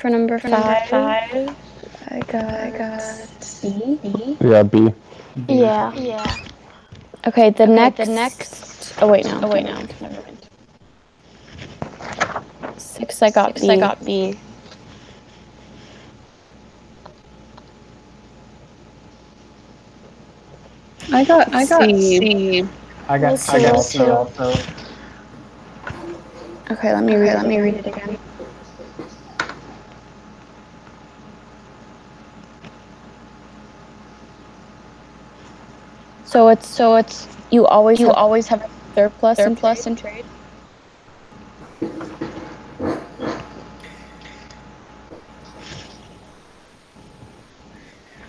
for number five. I got B. Yeah, B. Yeah. Okay, the next. Oh wait, no. Never mind. 6. I got B. I got C. I got C also. Okay, let me read it again. So it's you always have a surplus in trade.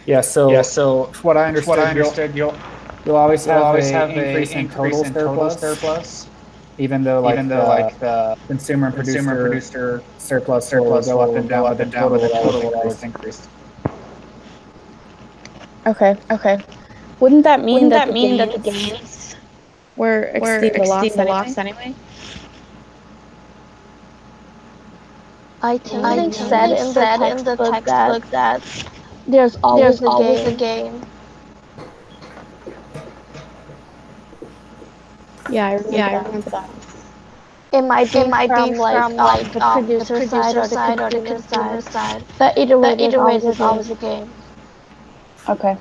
Yeah, so what I understood, you'll always have an increase in total surplus, even though the consumer and producer surplus will go up and down, but the total will always increase. Okay. Wouldn't that mean that the gains were exceeding the loss anyway? I think they said in the textbook that there's always a gain. Yeah, I remember that. It might be from the producer side or the consumer side. But either way, there's always a gain. Okay.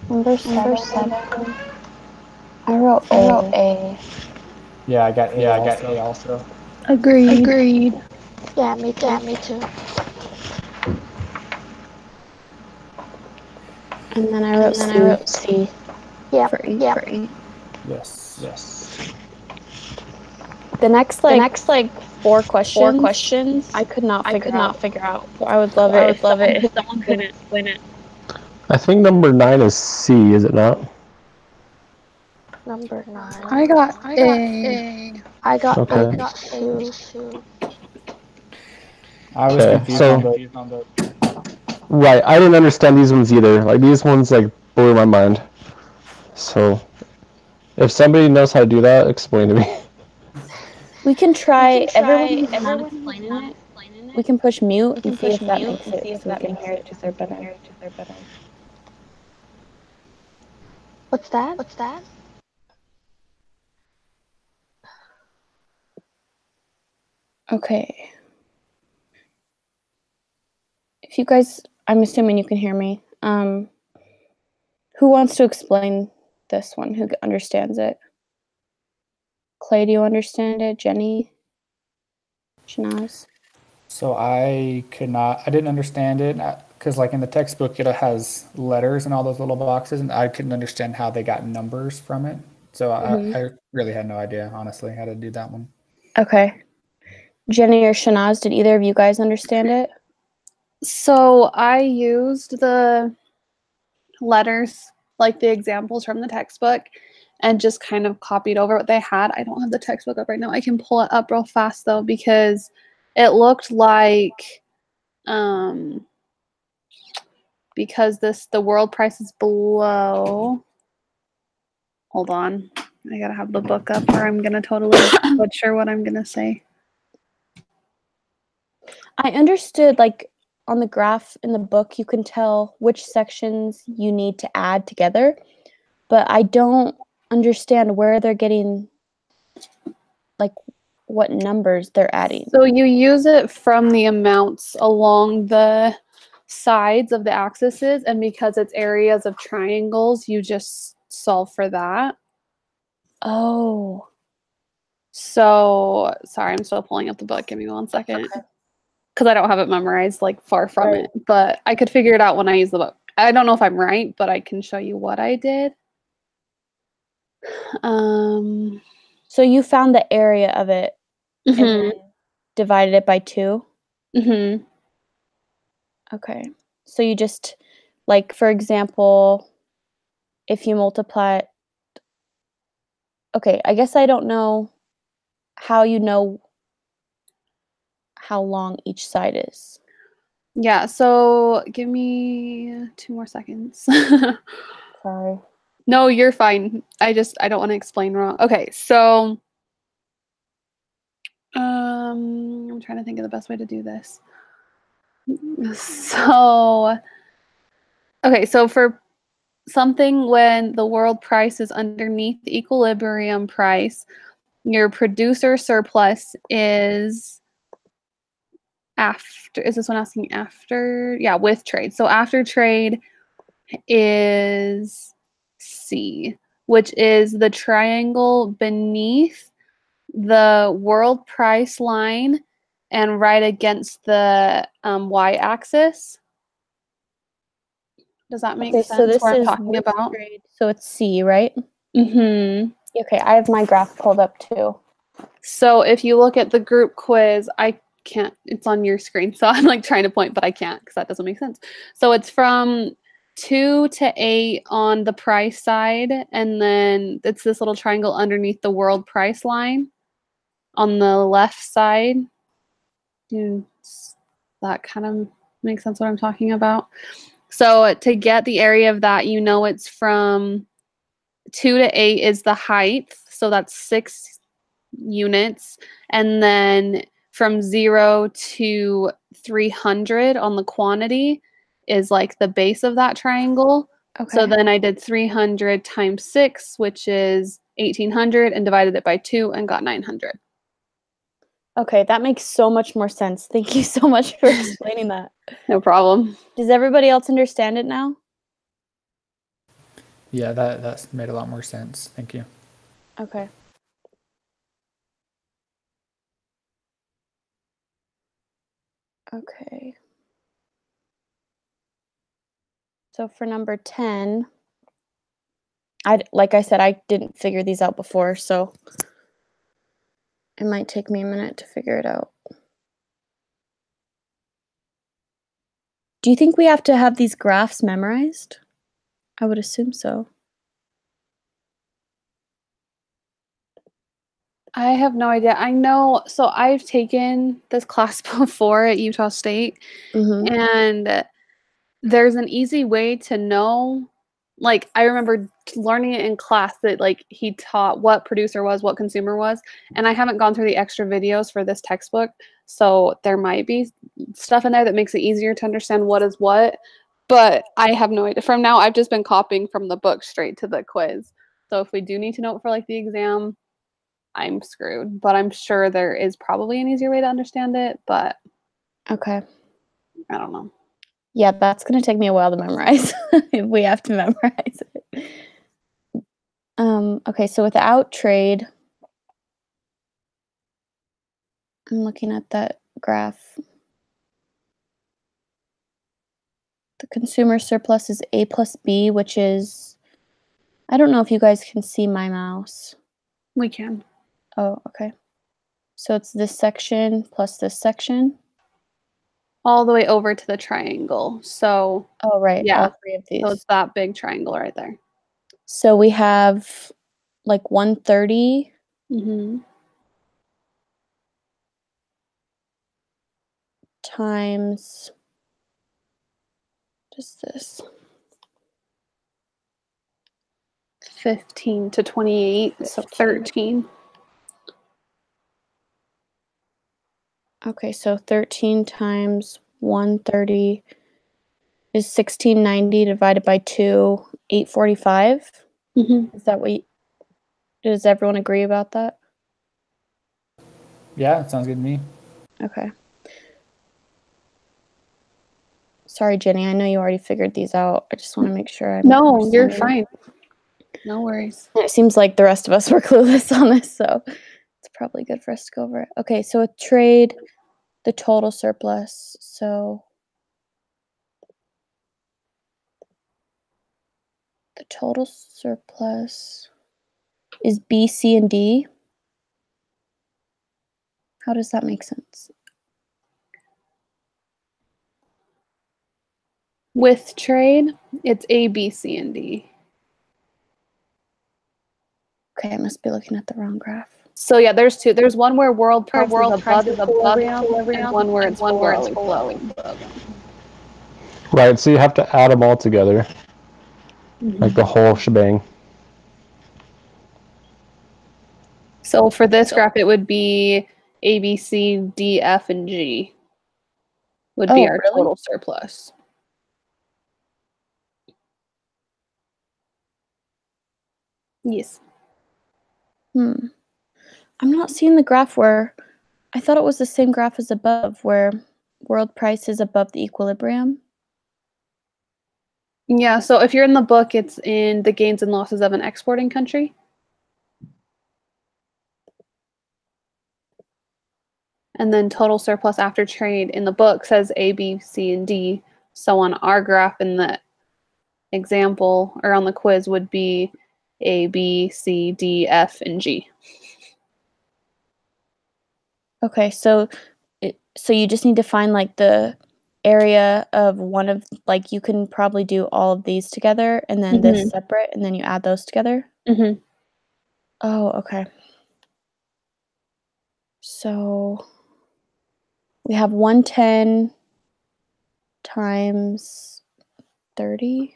Number 7. I wrote A. Yeah, I got A also. Agreed. Yeah, me too. And then I wrote C. Yeah. For E. Yes. The next 4 questions I could not figure out. So I would love it if someone could explain it. I think number 9 is C, is it not? Number 9. I got A. I got Okay. A too. I was confused on the. Right, I didn't understand these ones either. Like, these ones, like, blew my mind. So, if somebody knows how to do that, explain to me. We can try, everyone who's not explaining it, we can push mute and see if that makes it so we can hear each other better. What's that? Okay. If you guys, I'm assuming you can hear me. Who wants to explain this one? Who understands it? Clay, do you understand it? Jenny? Shanaz? So I didn't understand it because like in the textbook it has letters and all those little boxes, and I couldn't understand how they got numbers from it. So I really had no idea, honestly, how to do that one. Okay. Jenny or Shanaz, did either of you guys understand it? So I used the letters, like the examples from the textbook, and just kind of copied over what they had. I don't have the textbook up right now. I can pull it up real fast though, because it looked like because the world price is below. Hold on. I gotta have the book up or I'm gonna totally butcher what I'm gonna say. I understood, like, on the graph in the book, you can tell which sections you need to add together, but I don't understand where they're getting, like, what numbers they're adding. So you use it from the amounts along the sides of the axes, and because it's areas of triangles, you just solve for that. Oh. So, sorry, I'm still pulling up the book. Give me 1 second. Because I don't have it memorized, like, far from it. But I could figure it out when I use the book. I don't know if I'm right, but I can show you what I did. So you found the area of it and then divided it by 2? Okay. So you just, like, for example, if you multiply, okay, I guess I don't know how you know how long each side is. Yeah, so give me 2 more seconds. Sorry. No, you're fine. I don't want to explain wrong. Okay, so I'm trying to think of the best way to do this. So, okay, so for something when the world price is underneath the equilibrium price, your producer surplus is after, is this one asking after? Yeah, with trade. So after trade is C, which is the triangle beneath the world price line and right against the y-axis. Does that make sense? So this what I'm is talking with about? trade, so it's C, right? Mm-hmm. Okay, I have my graph pulled up too. So if you look at the group quiz, I can't, it's on your screen. So I'm like trying to point, but I can't because that doesn't make sense. So it's from 2 to 8 on the price side. And then it's this little triangle underneath the world price line on the left side. That kind of makes sense what I'm talking about. So to get the area of that, you know, it's from 2 to 8 is the height. So that's 6 units. And then from 0 to 300 on the quantity is like the base of that triangle. Okay. So then I did 300 times 6, which is 1800, and divided it by 2 and got 900. Okay, that makes so much more sense. Thank you so much for explaining that. No problem. Does everybody else understand it now? Yeah, that's made a lot more sense. Thank you. Okay. Okay. So for number 10, like I said, I didn't figure these out before, so it might take me a minute to figure it out. Do you think we have to have these graphs memorized? I would assume so. I have no idea. I know, so I've taken this class before at Utah State, and there's an easy way to know. Like, I remember learning it in class that, like, he taught what producer was, what consumer was, and I haven't gone through the extra videos for this textbook, so there might be stuff in there that makes it easier to understand what is what, but I have no idea. From now, I've just been copying from the book straight to the quiz. So if we do need to know it for, like, the exam, I'm screwed, but I'm sure there is probably an easier way to understand it, but Okay. I don't know. Yeah, that's going to take me a while to memorize if we have to memorize it. Okay, so without trade, I'm looking at that graph. The consumer surplus is A plus B, which is, I don't know if you guys can see my mouse. We can. Oh, okay. So it's this section plus this section. All the way over to the triangle. So, oh, right. Yeah. All 3 of these. So it's that big triangle right there. So we have like 130. Times, just this. 15 to 28, so 13. Okay, so 13 times 130 is 1690 divided by 2, 845. Is that what does everyone agree about that? Yeah, it sounds good to me. Okay. Sorry, Jenny, I know you already figured these out. I just want to make sure I'm No, you're fine. No worries. It seems like the rest of us were clueless on this, so it's probably good for us to go over it. Okay, so with trade, the total surplus, so the total surplus is B, C, and D. How does that make sense? With trade, it's A, B, C, and D. Okay, I must be looking at the wrong graph. So yeah, there's 2. There's one where world price is above equilibrium, and one where it's below. Right, so you have to add them all together. Like the whole shebang. So for this graph, it would be A, B, C, D, F, and G would be our total surplus. Yes. I'm not seeing the graph where I thought it was the same graph as above, where world price is above the equilibrium. Yeah, so if you're in the book, it's in the gains and losses of an exporting country. And then total surplus after trade in the book says A, B, C, and D. So on our graph in the example or on the quiz would be A, B, C, D, F, and G. Okay, so you just need to find like the area of one of, like, you can probably do all of these together and then this separate, and then you add those together. Oh, okay. So we have 110 times 30,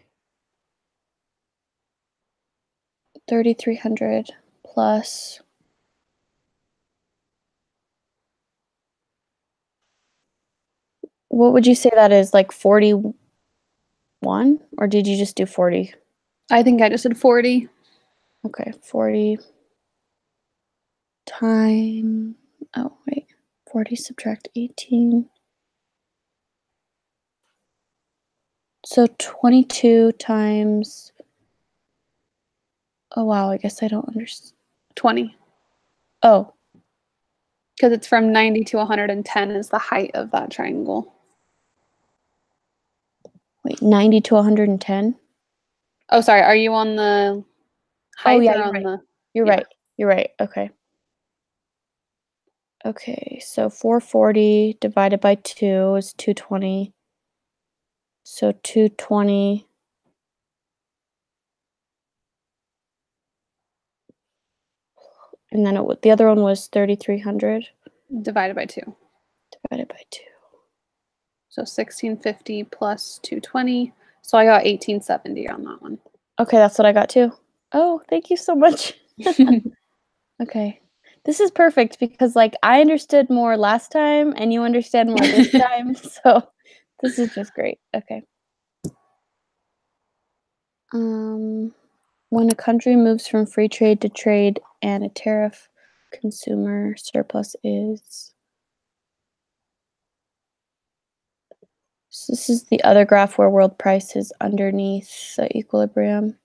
3,300 plus. What would you say that is, like 41? Or did you just do 40? I think I just did 40. Okay, 40 times, oh wait, 40 subtract 18. So 22 times, oh wow, I guess I don't understand. 20. Oh. Because it's from 90 to 110 is the height of that triangle. Wait, 90 to 110? Oh, sorry. Are you on the height or on the... You're right. You're right. Okay. Okay, so 440 divided by 2 is 220. So 220. And then the other one was 3,300. Divided by 2. Divided by 2. So 1,650 plus 220. So I got 1,870 on that one. Okay, that's what I got too. Oh, thank you so much. Okay. This is perfect because, like, I understood more last time and you understand more this time. So this is just great. Okay. When a country moves from free trade to trade and a tariff, consumer surplus is. So this is the other graph where world price is underneath the equilibrium.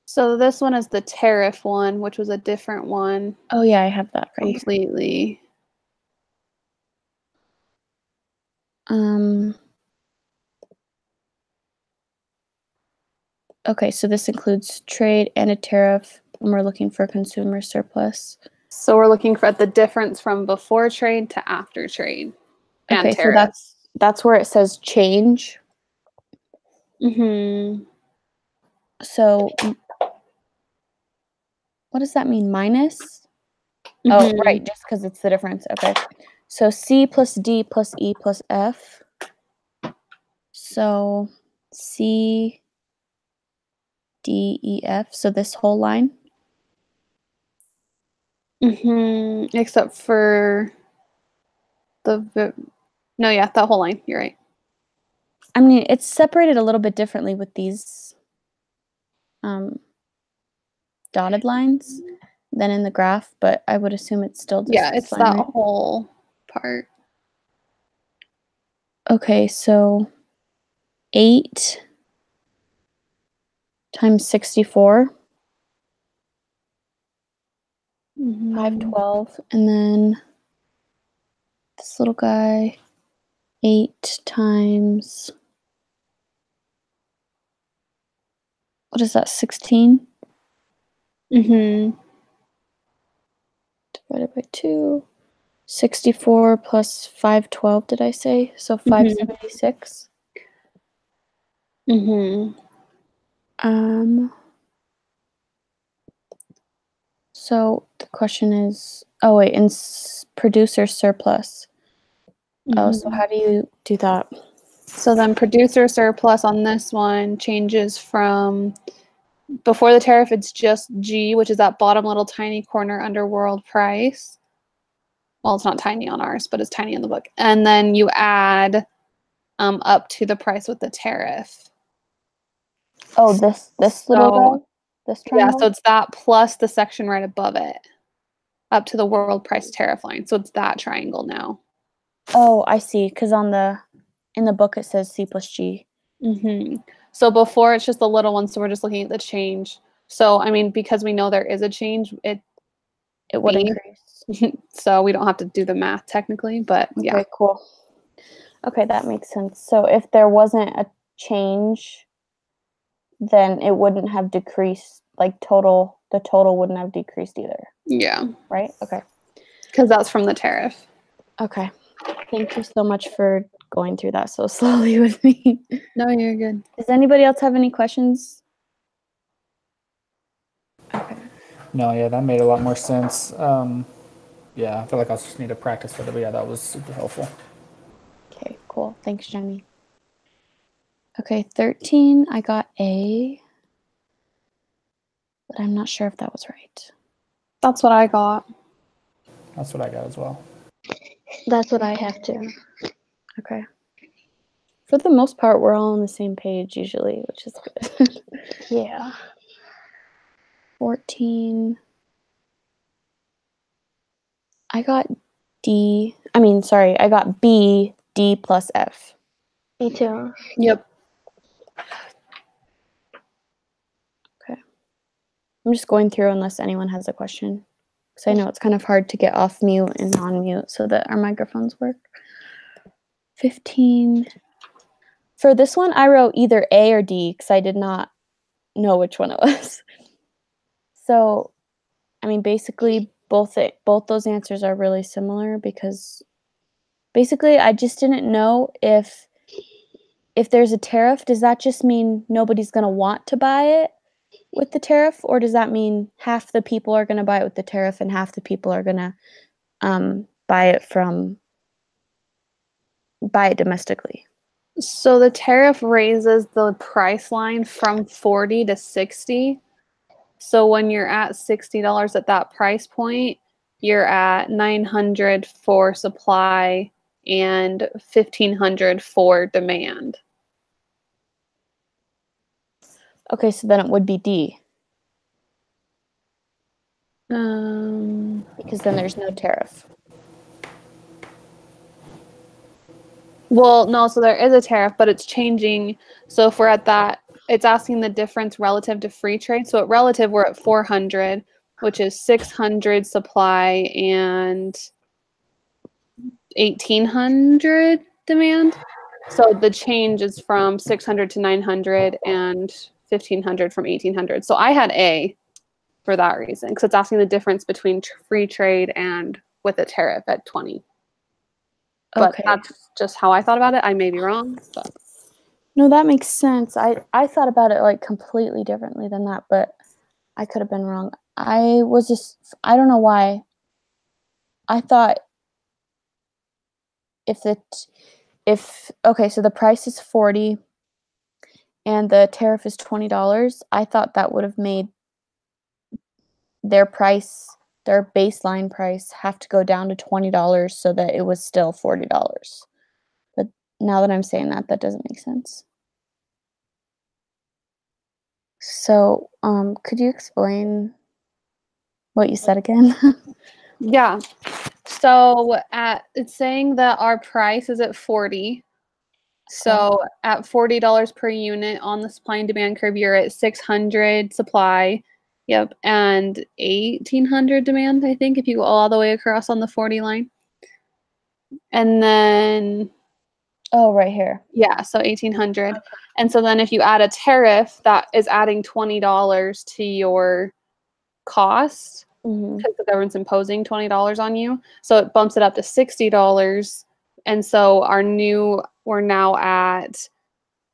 So this one is the tariff one, which was a different one. Oh yeah, I have that right completely. Okay, so this includes trade and a tariff, and we're looking for consumer surplus. So we're looking for the difference from before trade to after trade. And okay, tariff. So that's where it says change. So what does that mean? Minus? Oh, right, just because it's the difference. Okay. So C plus D plus E plus F. So C, D, E, F. So this whole line. Except for the... No, yeah, that whole line. You're right. I mean, it's separated a little bit differently with these dotted lines than in the graph, but I would assume it's still just it's that whole part. Okay, so 8 times 64. 512, and then this little guy, 8 times, what is that, 16? Divided by 2. 64 plus 512, did I say? So 576. So the question is, oh wait, in producer surplus. Oh, so how do you do that? So then producer surplus on this one changes from before the tariff, it's just G, which is that bottom little tiny corner under world price. Well, it's not tiny on ours, but it's tiny in the book. And then you add up to the price with the tariff. Oh, this little guy? This triangle? Yeah, so it's that plus the section right above it, up to the world price tariff line. So it's that triangle now. Oh, I see. Because in the book it says C plus G. Mm-hmm. So before it's just the little one, so we're just looking at the change. So I mean, because we know there is a change, it would increase. So we don't have to do the math technically, but yeah. Okay, cool. Okay, that makes sense. So if there wasn't a change, then it wouldn't have decreased. Like the total wouldn't have decreased either. Yeah. Right? Okay. Because that's from the tariff. Okay. Thank you so much for going through that so slowly with me. No, you're good. Does anybody else have any questions? Okay. No, yeah, that made a lot more sense. Yeah, I feel like I just need to practice with it, but yeah, that was super helpful. Okay, cool. Thanks, Jenny. Okay, 13, I got A, but I'm not sure if that was right. That's what I got. That's what I got as well. That's what I have too. Okay. For the most part, we're all on the same page usually, which is good. Yeah. 14. I got I got B, D plus F. Me too. Yep. Okay. I'm just going through unless anyone has a question. Because I know it's kind of hard to get off mute and on mute so that our microphones work. 15. For this one, I wrote either A or D because I did not know which one it was. So, I mean, basically, both those answers are really similar because basically, I just didn't know if there's a tariff, does that just mean nobody's going to want to buy it with the tariff, or does that mean half the people are going to buy it with the tariff and half the people are going to buy it domestically? So the tariff raises the price line from 40 to 60. So when you're at $60 at that price point, you're at $900 for supply and $1,500 for demand. Okay, so then it would be D. Because then there's no tariff. Well, no, so there is a tariff, but it's changing. So if we're at that, it's asking the difference relative to free trade. So at relative, we're at 400, which is 600 supply and 1,800 demand. So the change is from 600 to 900 and 1,500 from 1,800. So I had A for that reason, because it's asking the difference between free trade and with a tariff at 20. But Okay. that's just how I thought about it. I may be wrong. But. No, that makes sense. I thought about it like completely differently than that, but I could have been wrong. I don't know why. I thought okay, so the price is 40 and the tariff is $20, I thought that would have made their baseline price have to go down to $20 so that it was still $40. But now that I'm saying that doesn't make sense. So, could you explain what you said again? Yeah. So it's saying that our price is at 40. So at $40 per unit on the supply and demand curve, you're at 600 supply. Yep. And 1,800 demand, I think, if you go all the way across on the 40 line. And then. Oh, right here. Yeah. So 1,800. Okay. And so then if you add a tariff, that is adding $20 to your cost. Because the government's imposing $20 on you. So it bumps it up to $60. And so we're now at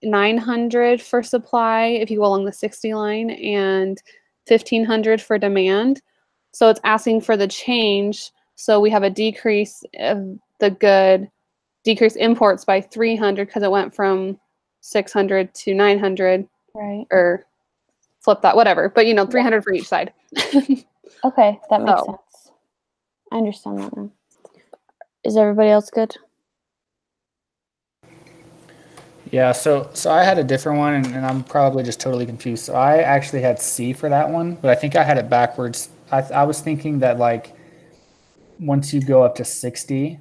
900 for supply if you go along the 60 line and 1,500 for demand. So it's asking for the change. So we have a decrease of decrease imports by 300 because it went from 600 to 900. Right. Or flip that, whatever. But, 300 for each side. Okay, that makes So. sense. I understand that now. Is everybody else good? Yeah, so I had a different one, and I'm probably just totally confused. So I actually had C for that one, but I think I had it backwards. I was thinking that, like, once you go up to 60,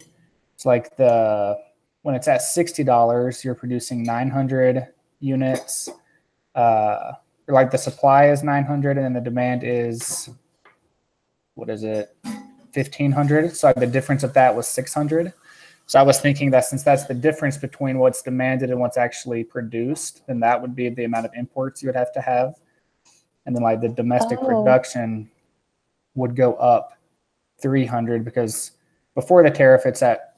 it's like when it's at $60, you're producing 900 units. Like the supply is 900, and then the demand is, what is it, 1,500? So the difference of that was 600. So I was thinking that since that's the difference between what's demanded and what's actually produced, then that would be the amount of imports you would have to have. And then like the domestic production would go up 300 because before the tariff, it's at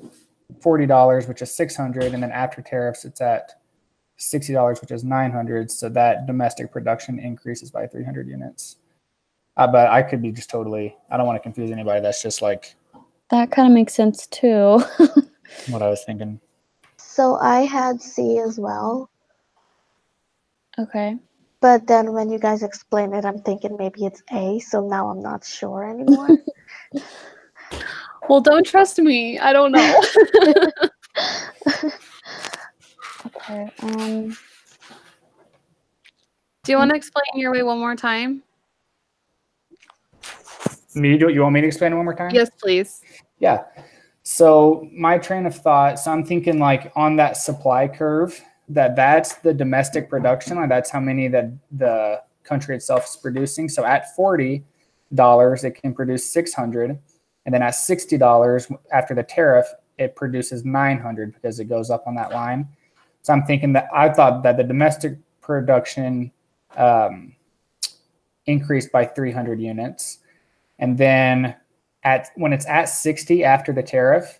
$40, which is 600. And then after tariffs, it's at $60, which is 900. So that domestic production increases by 300 units. But I could be just totally, I don't want to confuse anybody. That's just like. That kind of makes sense too. What I was thinking. So I had C as well. Okay. But then when you guys explain it, I'm thinking maybe it's A. So now I'm not sure anymore. Well, don't trust me. I don't know. Okay. Do you want to explain your way one more time? You want me to explain it one more time? Yes, please. Yeah. So my train of thought, so I'm thinking like on that supply curve, that's the domestic production, like that's how many that the country itself is producing. So at $40, it can produce 600. And then at $60 after the tariff, it produces 900 because it goes up on that line. So I'm thinking that I thought that the domestic production increased by 300 units. And then when it's at 60 after the tariff,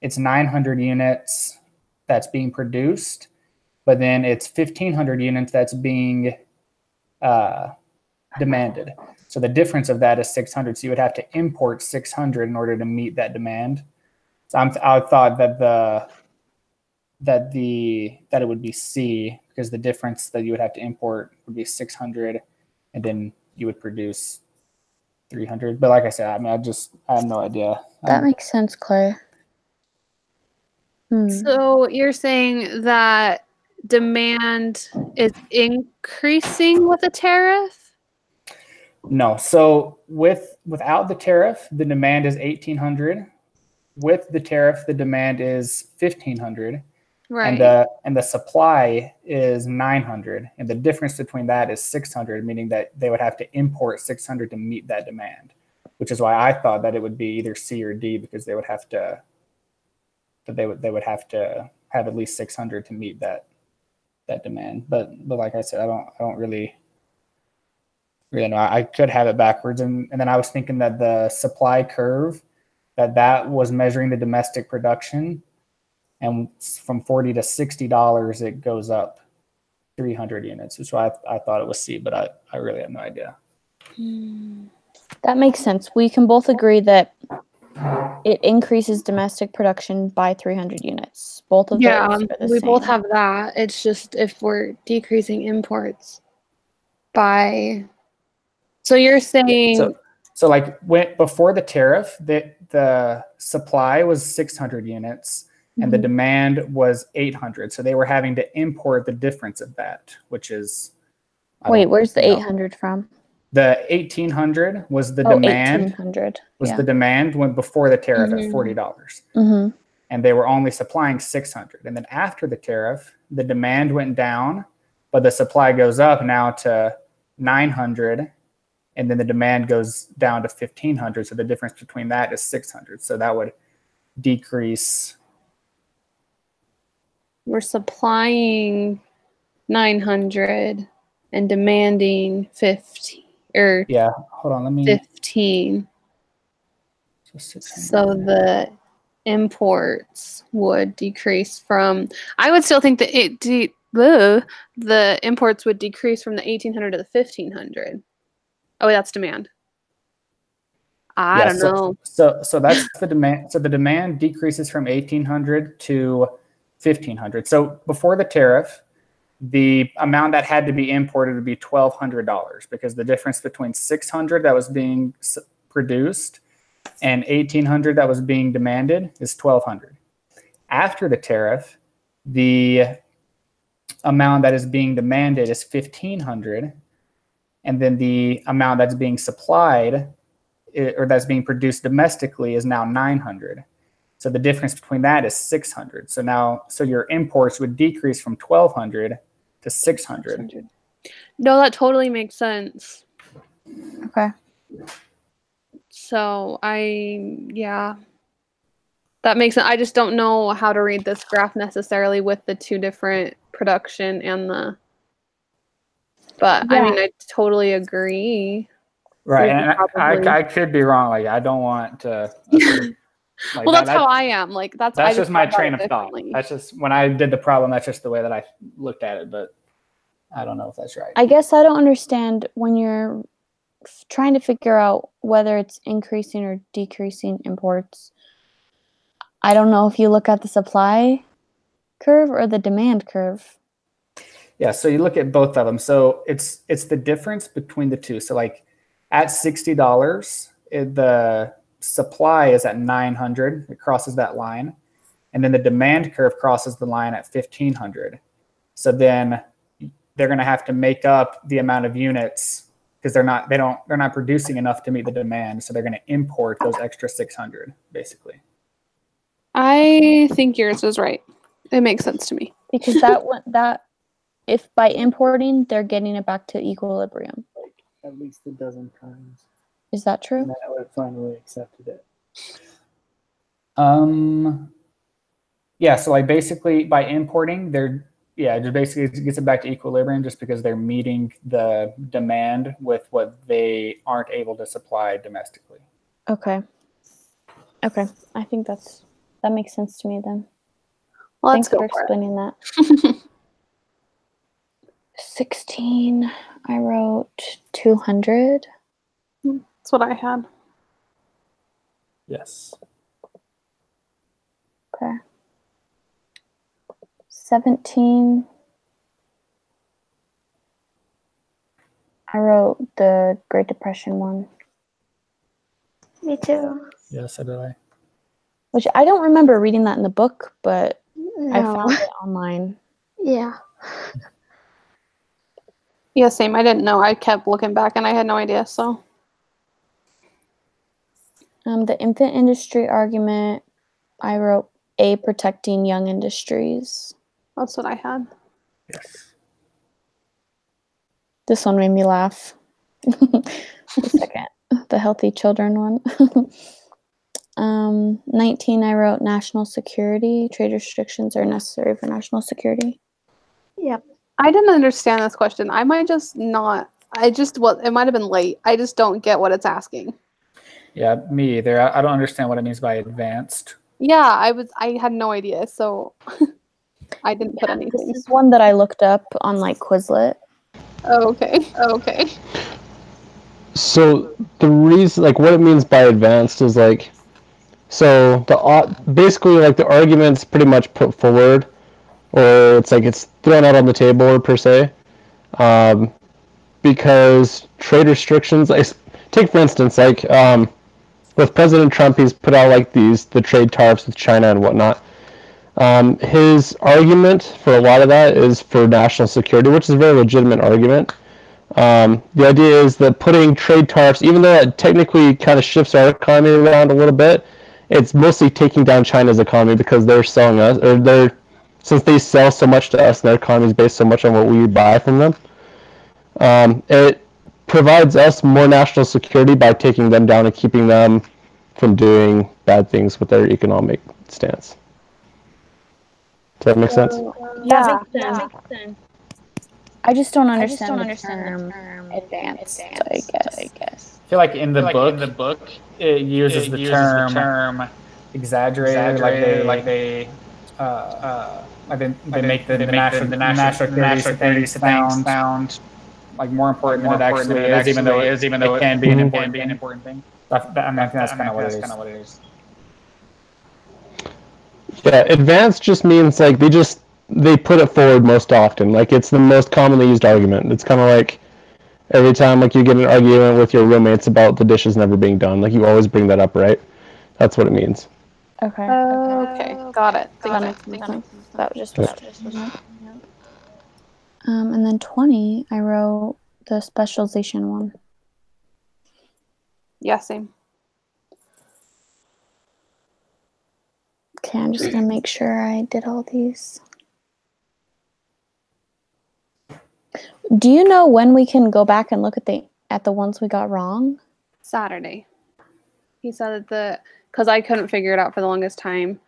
it's 900 units that's being produced, but then it's 1,500 units that's being demanded. So the difference of that is 600. So you would have to import 600 in order to meet that demand. So I thought that it would be C because the difference that you would have to import would be 600, and then you would produce 300. But like I said, I mean, I have no idea. That makes sense, Claire. So you're saying that demand is increasing with the tariff? No. So without the tariff, the demand is 1,800. With the tariff, the demand is 1,500. Right. And the supply is 900. And the difference between that is 600, meaning that they would have to import 600 to meet that demand, which is why I thought that it would be either C or D because they would have to have at least 600 to meet that demand. But like I said, I don't really know. I could have it backwards. And then I was thinking that the supply curve, that was measuring the domestic production. And from $40 to $60, it goes up 300 units. Which is why I thought it was C, but I really have no idea. That makes sense. We can both agree that it increases domestic production by 300 units. Both of those are the we same. both have that. It's just if we're decreasing imports by. So you're saying. So like before the tariff, the supply was 600 units. And the demand was 800. So they were having to import the difference of that, which is. Wait, where's the 800 from? The 1,800 was the demand. 1,800. The demand went before the tariff at $40. Mm-hmm. And they were only supplying 600. And then after the tariff, the demand went down, but the supply goes up now to 900. And then the demand goes down to 1,500. So the difference between that is 600. So that would decrease. We're supplying 900 and demanding 50 or hold on, let me 15. So the imports would decrease from. I would still think that the imports would decrease from the 1,800 to the 1,500. Oh, that's demand. I don't know. So that's the demand. So the demand decreases from 1,800 to 1,500. So before the tariff, the amount that had to be imported would be $1,200 because the difference between 600 that was being produced and 1,800 that was being demanded is 1,200. After the tariff, the amount that is being demanded is 1,500, and then the amount that's being supplied or that's being produced domestically is now 900. So the difference between that is 600. So your imports would decrease from 1,200 to 600. No, that totally makes sense. Okay. So yeah, that makes sense. I just don't know how to read this graph necessarily with the two different production and but I mean, I totally agree. Right, and I could be wrong. Like, I don't want to. Like, well, that's how I am. Like, that's just my train of thought. That's just when I did the problem. That's just the way that I looked at it. But I don't know if that's right. I guess I don't understand when you're trying to figure out whether it's increasing or decreasing imports. I don't know if you look at the supply curve or the demand curve. Yeah, so you look at both of them. So it's the difference between the two. So like at $60, the supply is at 900. It crosses that line, and then the demand curve crosses the line at 1,500. So then they're going to have to make up the amount of units because they're not producing enough to meet the demand. So they're going to import those extra 600 basically. I think yours is right. It makes sense to me because if by importing they're getting it back to equilibrium. At least a dozen times. Is that true? And I would finally accepted it. Yeah, so like basically by importing, just basically gets it back to equilibrium just because they're meeting the demand with what they aren't able to supply domestically. Okay. I think that makes sense to me then. Well, thanks for explaining that. 16, I wrote 200. That's what I had. Yes. Okay. 17, I wrote the Great Depression one. Me too. Yes, so did I. Which I don't remember reading that in the book, but No. I found it online. Yeah. Yeah, same. I didn't know. I kept looking back and I had no idea, so. The infant industry argument, I wrote A, protecting young industries. That's what I had. Yes. This one made me laugh. The second, the healthy children one. 19, I wrote national security. Trade restrictions are necessary for national security. Yep. I didn't understand this question. I might just not. It might have been late. I just don't get what it's asking. Yeah, me either. I don't understand what it means by advanced. Yeah, I had no idea, so I didn't put anything. This is one that I looked up on like Quizlet. Oh, okay. So the reason, like, what it means by advanced is like, so basically like the argument's pretty much put forward, or it's like it's thrown out on the table per se, because trade restrictions. Take for instance, like with President Trump, he's put out like the trade tariffs with China and whatnot. His argument for a lot of that is for national security, which is a very legitimate argument. The idea is that putting trade tariffs, even though it technically kind of shifts our economy around a little bit, it's mostly taking down China's economy because they're selling us, or since they sell so much to us and their economy is based so much on what we buy from them. It provides us more national security by taking them down and keeping them from doing bad things with their economic stance. Does that make sense? Yeah. That makes sense. I just don't understand the term advanced, I guess. I feel like in the book, it uses the term exaggerated, like they make the national security sound like more important than it actually is, even though it can be an important thing. I think that's kind of what it is. Yeah, advanced just means like they just they put it forward most often. Like, it's the most commonly used argument. It's kind of like every time like you get an argument with your roommates about the dishes never being done, like you always bring that up, right? That's what it means. Okay. Okay, got it. That makes sense. That was just and then 20, I wrote the specialization one. Yeah, same. Okay, I'm just gonna make sure I did all these. Do you know when we can go back and look at the ones we got wrong? Saturday. He said that because I couldn't figure it out for the longest time.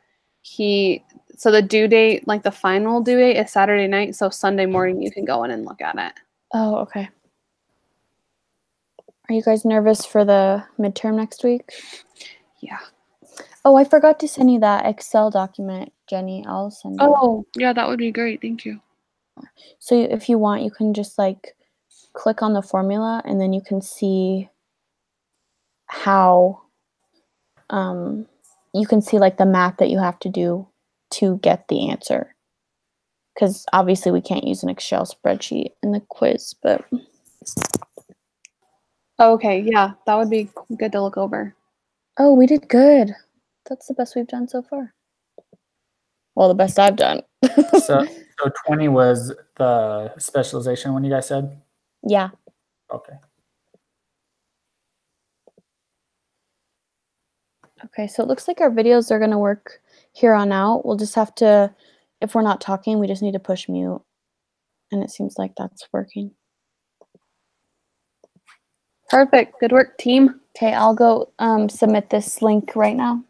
So the due date, like the final due date, is Saturday night. So Sunday morning you can go in and look at it. Oh, okay. Are you guys nervous for the midterm next week? Yeah. Oh, I forgot to send you that Excel document, Jenny. I'll send you. Oh, yeah, that would be great. Thank you. So if you want, you can just like click on the formula and then you can see how you can see like the math that you have to do to get the answer. Because obviously we can't use an Excel spreadsheet in the quiz, but Okay, yeah, that would be good to look over. oh, we did good. That's the best we've done so far. Well, the best I've done. So 20 was the specialization one you guys said? Yeah. Okay. Okay, so it looks like our videos are going to work here on out. We'll just have to, if we're not talking, we just need to push mute. And it seems like that's working. Perfect. Good work, team. Okay, I'll go submit this link right now.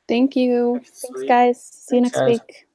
Thank you. Thanks, guys. See you next Thanks, guys. week.